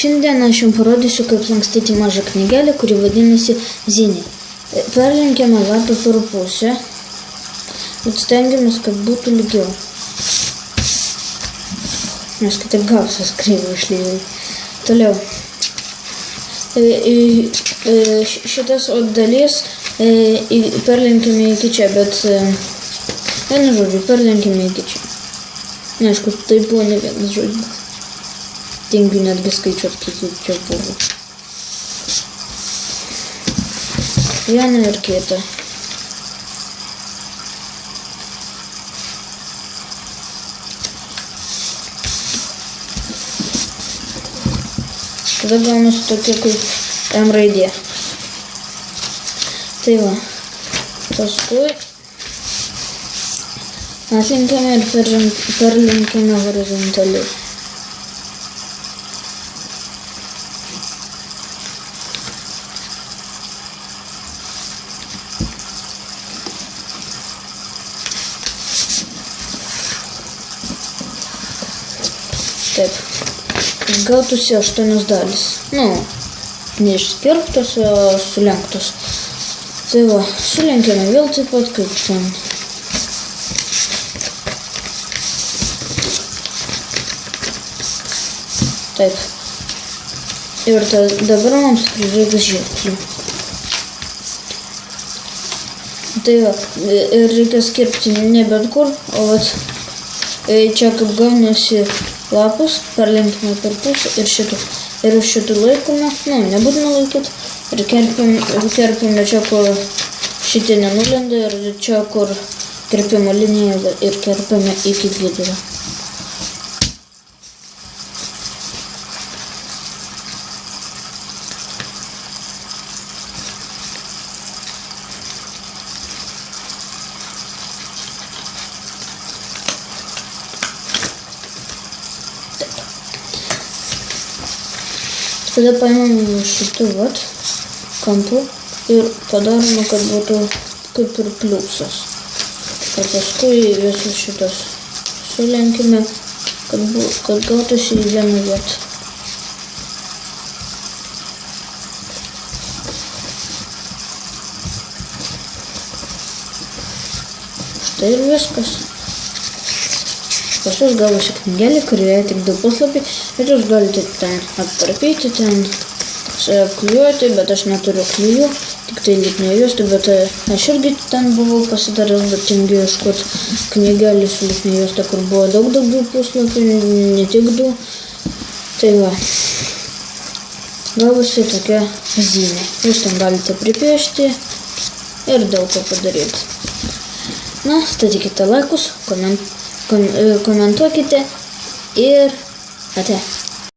Šiandien aš jums parodysiu, kaip lankstyti mažą knygelę, kuri vadinasi Ziniai. Perlenkiame lapą per pusę, bet stengiamės, kad būtų lygiau. Nes kitaip gausios kreivai išlygiai. Toliau. Šitas dalis perlenkiame iki čia, bet vienu žodžiu, perlenkiame iki čia. Neaišku, tai buvo ne vienas žodis. Tingiu netgi skaičiuot, kiek čia buvo. Vieną ir kitą. Tada gaunasi tokia kaip M raidė. Tai va. Paskui atlenkiame ir perlenkiame horizontaliai. Taip. Gautųsi 8 dalis. Neišskirptos, o sulenktos. Tai va, sulenkėme vėl taip pat kaip ten. Taip. Ir dabar mums prireiks žirklių. Tai va, ir reikia skirpti ne bet kur, o vat čia kaip gaunasi lapus, perlenkime per pusę ir šitų. Ir šitų laikome, nebūtina laikyti. Ir kerpime čia, kur šitie nenulenda, ir čia, kur kerpimo linija, ir kerpime iki vidurio. Tada paimame šitų kampų ir padarome, kad būtų kaip ir pliusas. Ir paskui visus šitos sulenkime, kad gautųsi į vieną vietą. Štai ir viskas. Pas jūs gavosi knygelė, kurioje tik 2 puslapiai, bet jūs galite ten apkarpyti, ten klijuoti, bet aš neturiu klijų, tik tai lipnią juostą, bet aš irgi ten buvau pasidaręs, bet tingiu ieškoti knygelį su lipnia juosta, kur buvo daug puslapių, ne tik 2. Tai va, gavosi tokia zynė. Jūs ten galite pripiešti ir daug ką padaryti. Statykite laikus, komentuokite ir ate.